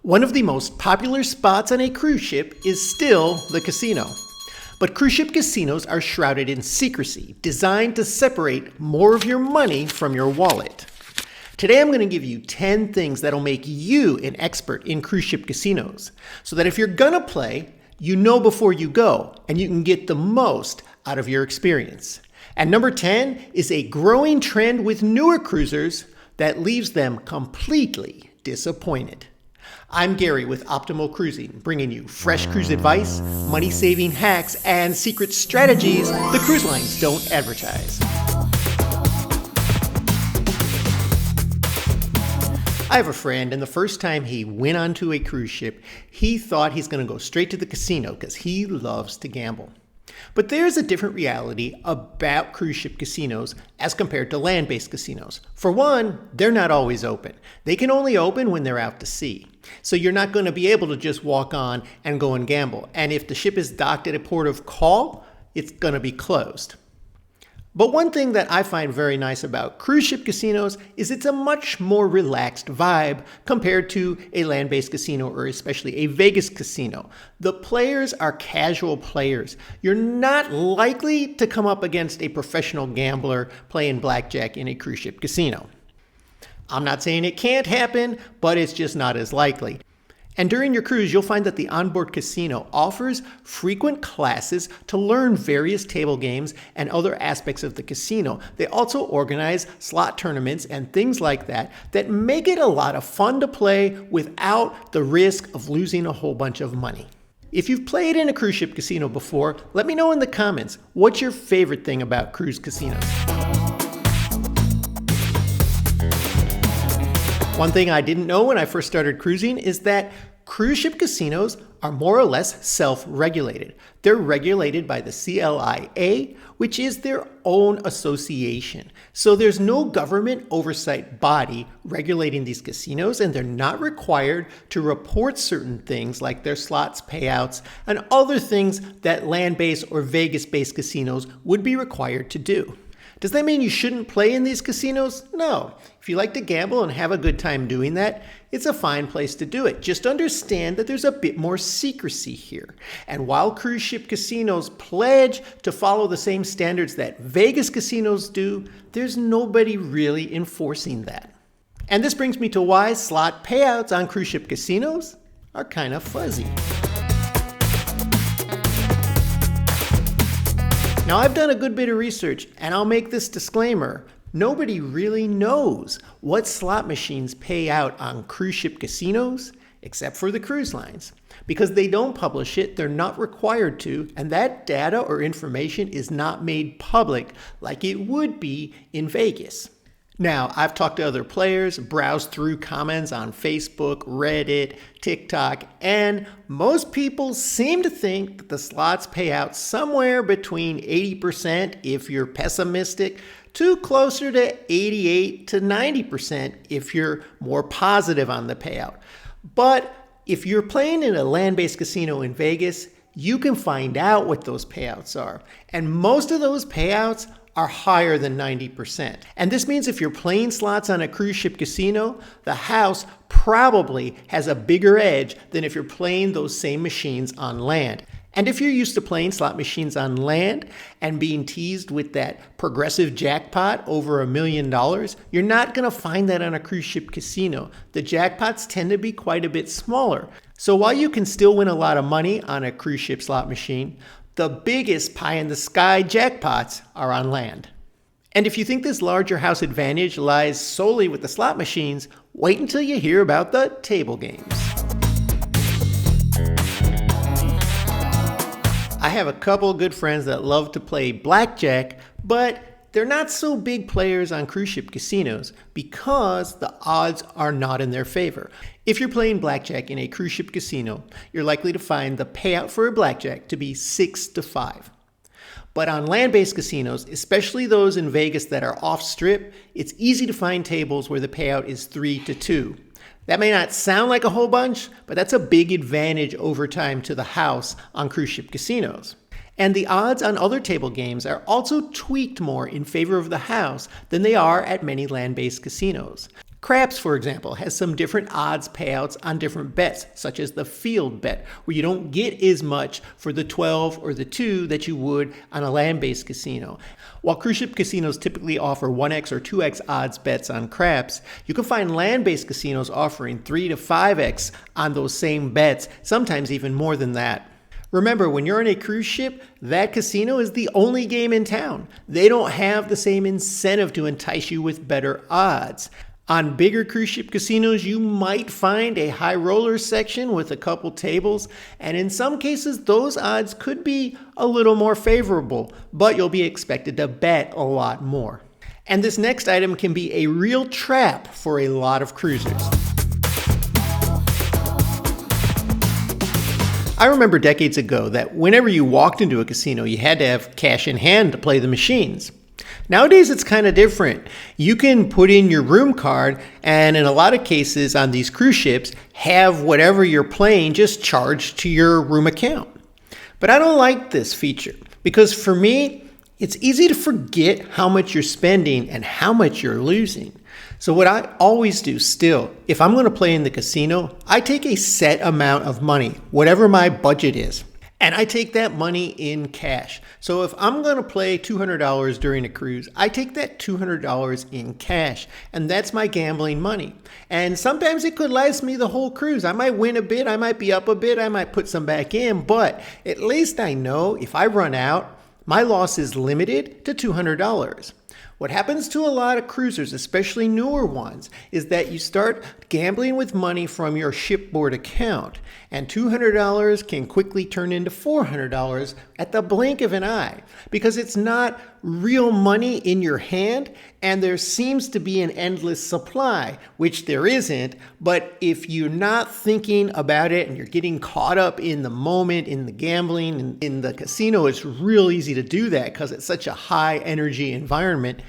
One of the most popular spots on a cruise ship is still the casino. But cruise ship casinos are shrouded in secrecy, designed to separate more of your money from your wallet. Today I'm going to give you 10 things that'll make you an expert in cruise ship casinos, so that if you're gonna play, you know before you go, and you can get the most out of your experience. And number 10 is a growing trend with newer cruisers that leaves them completely disappointed. I'm Gary with Optimal Cruising, bringing you fresh cruise advice, money-saving hacks, and secret strategies the cruise lines don't advertise. I have a friend, and the first time he went onto a cruise ship, he thought he's going to go straight to the casino because he loves to gamble. But there's a different reality about cruise ship casinos as compared to land-based casinos. For one, they're not always open. They can only open when they're out to sea. So you're not going to be able to just walk on and go and gamble. And if the ship is docked at a port of call, it's going to be closed. But one thing that I find very nice about cruise ship casinos is it's a much more relaxed vibe compared to a land-based casino or especially a Vegas casino. The players are casual players. You're not likely to come up against a professional gambler playing blackjack in a cruise ship casino. I'm not saying it can't happen, but it's just not as likely. And during your cruise, you'll find that the onboard casino offers frequent classes to learn various table games and other aspects of the casino. They also organize slot tournaments and things like that that make it a lot of fun to play without the risk of losing a whole bunch of money. If you've played in a cruise ship casino before, let me know in the comments, what's your favorite thing about cruise casinos? One thing I didn't know when I first started cruising is that cruise ship casinos are more or less self-regulated. They're regulated by the CLIA, which is their own association. So there's no government oversight body regulating these casinos, and they're not required to report certain things like their slots, payouts, and other things that land-based or Vegas-based casinos would be required to do. Does that mean you shouldn't play in these casinos? No. If you like to gamble and have a good time doing that, it's a fine place to do it. Just understand that there's a bit more secrecy here. And while cruise ship casinos pledge to follow the same standards that Vegas casinos do, there's nobody really enforcing that. And this brings me to why slot payouts on cruise ship casinos are kind of fuzzy. Now, I've done a good bit of research, and I'll make this disclaimer. Nobody really knows what slot machines pay out on cruise ship casinos, except for the cruise lines. Because they don't publish it, they're not required to, and that data or information is not made public like it would be in Vegas. Now, I've talked to other players, browsed through comments on Facebook, Reddit, TikTok, and most people seem to think that the slots pay out somewhere between 80% if you're pessimistic, to closer to 88 to 90% if you're more positive on the payout. But if you're playing in a land-based casino in Vegas, you can find out what those payouts are. And most of those payouts are higher than 90%. And this means if you're playing slots on a cruise ship casino, the house probably has a bigger edge than if you're playing those same machines on land. And if you're used to playing slot machines on land and being teased with that progressive jackpot over $1 million, you're not going to find that on a cruise ship casino. The jackpots tend to be quite a bit smaller. So while you can still win a lot of money on a cruise ship slot machine, the biggest pie-in-the-sky jackpots are on land. And if you think this larger house advantage lies solely with the slot machines, wait until you hear about the table games. I have a couple good friends that love to play blackjack, but they're not so big players on cruise ship casinos because the odds are not in their favor. If you're playing blackjack in a cruise ship casino, you're likely to find the payout for a blackjack to be 6 to 5. But on land-based casinos, especially those in Vegas that are off-strip, it's easy to find tables where the payout is 3 to 2. That may not sound like a whole bunch, but that's a big advantage over time to the house on cruise ship casinos. And the odds on other table games are also tweaked more in favor of the house than they are at many land-based casinos. Craps, for example, has some different odds payouts on different bets, such as the field bet, where you don't get as much for the 12 or the 2 that you would on a land-based casino. While cruise ship casinos typically offer 1x or 2x odds bets on craps, you can find land-based casinos offering 3 to 5x on those same bets, sometimes even more than that. Remember, when you're on a cruise ship, that casino is the only game in town. They don't have the same incentive to entice you with better odds. On bigger cruise ship casinos, you might find a high roller section with a couple tables, and in some cases, those odds could be a little more favorable, but you'll be expected to bet a lot more. And this next item can be a real trap for a lot of cruisers. I remember decades ago that whenever you walked into a casino, you had to have cash in hand to play the machines. Nowadays, it's kind of different. You can put in your room card and in a lot of cases on these cruise ships, have whatever you're playing just charged to your room account. But I don't like this feature because for me, it's easy to forget how much you're spending and how much you're losing. So what I always do still, if I'm going to play in the casino, I take a set amount of money, whatever my budget is. And I take that money in cash. So if I'm going to play $200 during a cruise, I take that $200 in cash. And that's my gambling money. And sometimes it could last me the whole cruise. I might win a bit, I might be up a bit, I might put some back in. But at least I know if I run out, my loss is limited to $200. What happens to a lot of cruisers, especially newer ones, is that you start gambling with money from your shipboard account, and $200 can quickly turn into $400 at the blink of an eye because it's not real money in your hand, and there seems to be an endless supply, which there isn't. But if you're not thinking about it and you're getting caught up in the moment, in the gambling, in the casino, it's real easy to do that because it's such a high energy environment.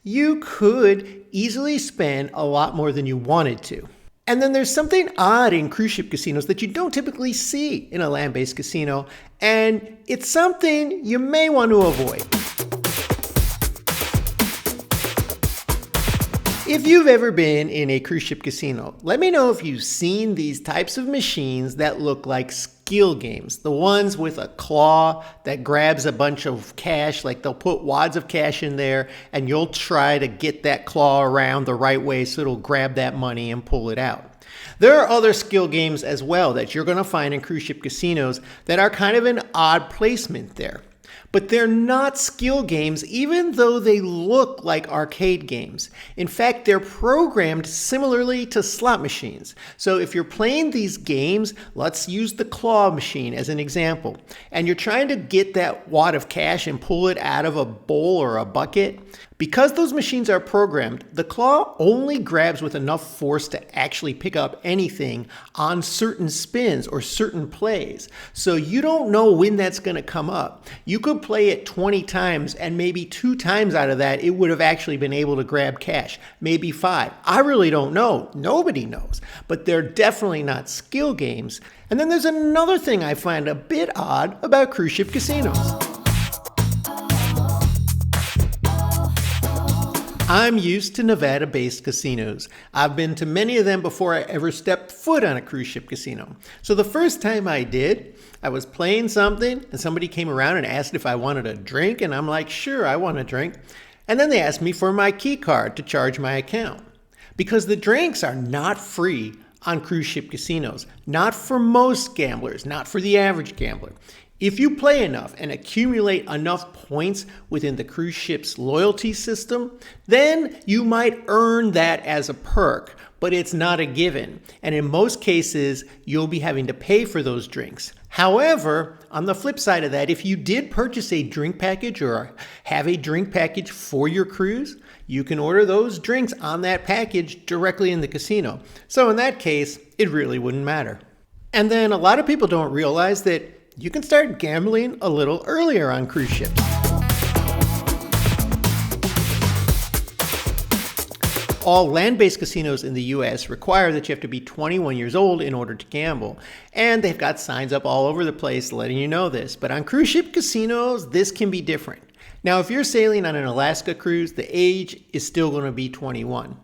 You could easily spend a lot more than you wanted to. And then there's something odd in cruise ship casinos that you don't typically see in a land-based casino, and it's something you may want to avoid. If you've ever been in a cruise ship casino, let me know if you've seen these types of machines that look like skill games. The ones with a claw that grabs a bunch of cash, like they'll put wads of cash in there and you'll try to get that claw around the right way so it'll grab that money and pull it out. There are other skill games as well that you're going to find in cruise ship casinos that are kind of an odd placement there. But they're not skill games, even though they look like arcade games. In fact, they're programmed similarly to slot machines. So if you're playing these games, let's use the claw machine as an example, and you're trying to get that wad of cash and pull it out of a bowl or a bucket, because those machines are programmed, the claw only grabs with enough force to actually pick up anything on certain spins or certain plays. So you don't know when that's going to come up. You could play it 20 times and maybe 2 times out of that, it would have actually been able to grab cash. Maybe 5. I really don't know. Nobody knows. But they're definitely not skill games. And then there's another thing I find a bit odd about cruise ship casinos. I'm used to Nevada-based casinos. I've been to many of them before I ever stepped foot on a cruise ship casino. So the first time I did, I was playing something and somebody came around and asked if I wanted a drink, and I'm like, sure, I want a drink. And then they asked me for my key card to charge my account. Because the drinks are not free on cruise ship casinos. Not for most gamblers, not for the average gambler. If you play enough and accumulate enough points within the cruise ship's loyalty system, then you might earn that as a perk, but it's not a given. And in most cases, you'll be having to pay for those drinks. However, on the flip side of that, if you did purchase a drink package or have a drink package for your cruise, you can order those drinks on that package directly in the casino. So in that case, it really wouldn't matter. And then a lot of people don't realize that you can start gambling a little earlier on cruise ships. All land-based casinos in the US require that you have to be 21 years old in order to gamble. And they've got signs up all over the place letting you know this. But on cruise ship casinos, this can be different. Now, if you're sailing on an Alaska cruise, the age is still going to be 21.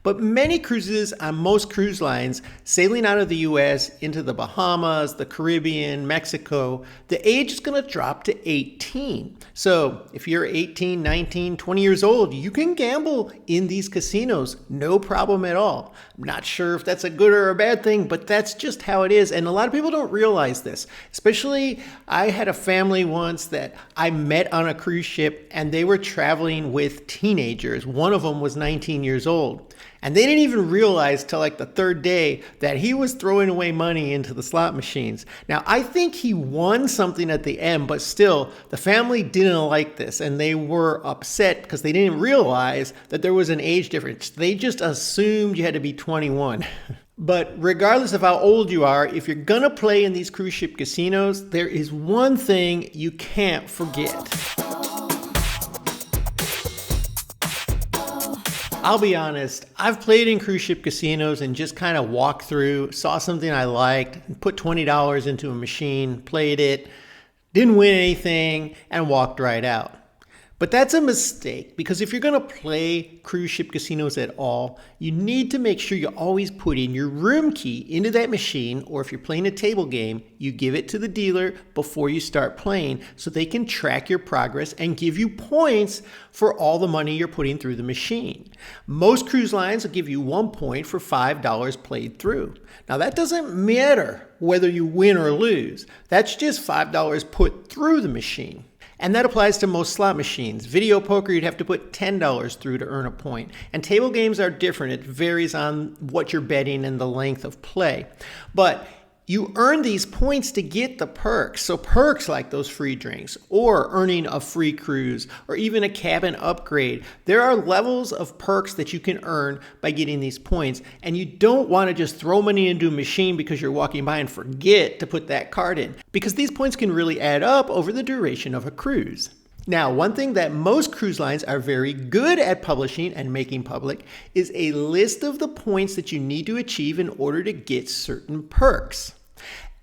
But many cruises on most cruise lines sailing out of the US into the Bahamas, the Caribbean, Mexico, the age is going to drop to 18. So if you're 18, 19, 20 years old, you can gamble in these casinos, no problem at all. I'm not sure if that's a good or a bad thing, but that's just how it is. And a lot of people don't realize this. Especially, I had a family once that I met on a cruise ship, and they were traveling with teenagers. One of them was 19 years old. And they didn't even realize till like the third day that he was throwing away money into the slot machines. Now, I think he won something at the end, but still, the family didn't like this, and they were upset because they didn't realize that there was an age difference. They just assumed you had to be 21. But regardless of how old you are, if you're gonna play in these cruise ship casinos, there is one thing you can't forget. I'll be honest, I've played in cruise ship casinos and just kind of walked through, saw something I liked, put $20 into a machine, played it, didn't win anything, and walked right out. But that's a mistake, because if you're going to play cruise ship casinos at all, you need to make sure you always put in your room key into that machine, or if you're playing a table game, you give it to the dealer before you start playing so they can track your progress and give you points for all the money you're putting through the machine. Most cruise lines will give you 1 point for $5 played through. Now that doesn't matter whether you win or lose. That's just $5 put through the machine. And that applies to most slot machines. Video poker, you'd have to put $10 through to earn a point. And table games are different. It varies on what you're betting and the length of play. But you earn these points to get the perks. So perks like those free drinks, or earning a free cruise, or even a cabin upgrade. There are levels of perks that you can earn by getting these points. And you don't want to just throw money into a machine because you're walking by and forget to put that card in, because these points can really add up over the duration of a cruise. Now, one thing that most cruise lines are very good at publishing and making public is a list of the points that you need to achieve in order to get certain perks.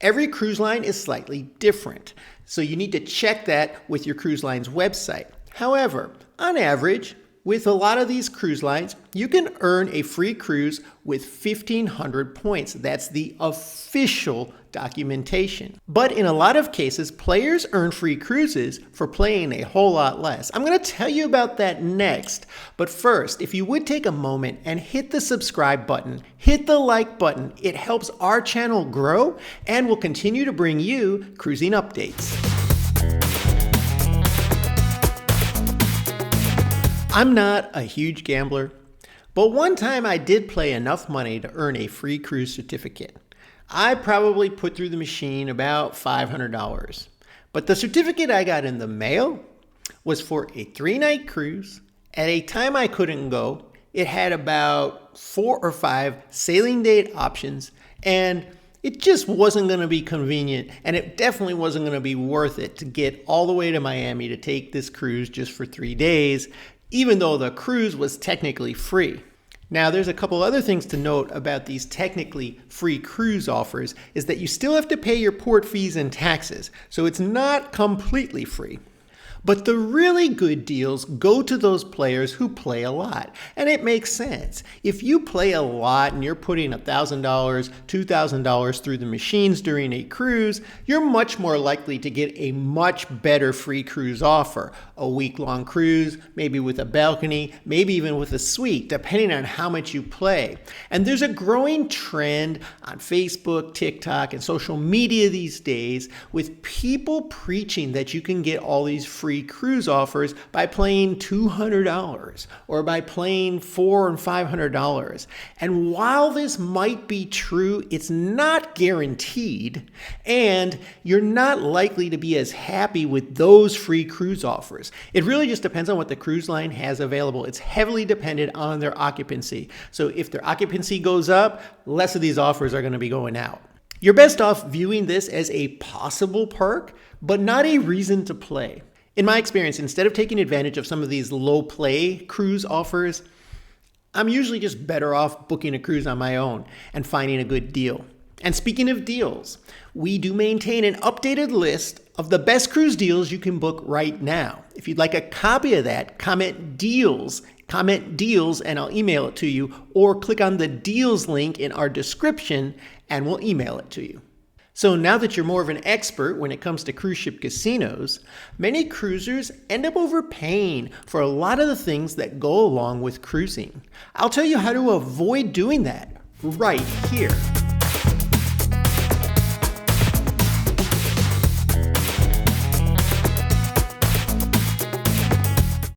Every cruise line is slightly different, so you need to check that with your cruise line's website. However, on average, with a lot of these cruise lines, you can earn a free cruise with 1,500 points. That's the official documentation. But in a lot of cases, players earn free cruises for playing a whole lot less. I'm going to tell you about that next. But first, if you would take a moment and hit the subscribe button, hit the like button, it helps our channel grow and will continue to bring you cruising updates. I'm not a huge gambler, but one time I did play enough money to earn a free cruise certificate. I probably put through the machine about $500, but the certificate I got in the mail was for a 3-night cruise at a time I couldn't go. It had about 4 or 5 sailing date options, and it just wasn't going to be convenient, and it definitely wasn't going to be worth it to get all the way to Miami to take this cruise just for 3 days, even though the cruise was technically free. Now, there's a couple other things to note about these technically free cruise offers, is that you still have to pay your port fees and taxes, so it's not completely free. But the really good deals go to those players who play a lot. And it makes sense. If you play a lot and you're putting $1,000, $2,000 through the machines during a cruise, you're much more likely to get a much better free cruise offer. A week-long cruise, maybe with a balcony, maybe even with a suite, depending on how much you play. And there's a growing trend on Facebook, TikTok, and social media these days with people preaching that you can get all these free cruise offers by playing $200 or by playing $400 and $500. And while this might be true, it's not guaranteed, and you're not likely to be as happy with those free cruise offers. It really just depends on what the cruise line has available. It's heavily dependent on their occupancy. So if their occupancy goes up, less of these offers are going to be going out. You're best off viewing this as a possible perk, but not a reason to play. In my experience, instead of taking advantage of some of these low play cruise offers, I'm usually just better off booking a cruise on my own and finding a good deal. And speaking of deals, we do maintain an updated list of the best cruise deals you can book right now. If you'd like a copy of that, comment deals comment deals and I'll email it to you, or click on the deals link in our description and we'll email it to you. So now that you're more of an expert when it comes to cruise ship casinos, many cruisers end up overpaying for a lot of the things that go along with cruising. I'll tell you how to avoid doing that right here.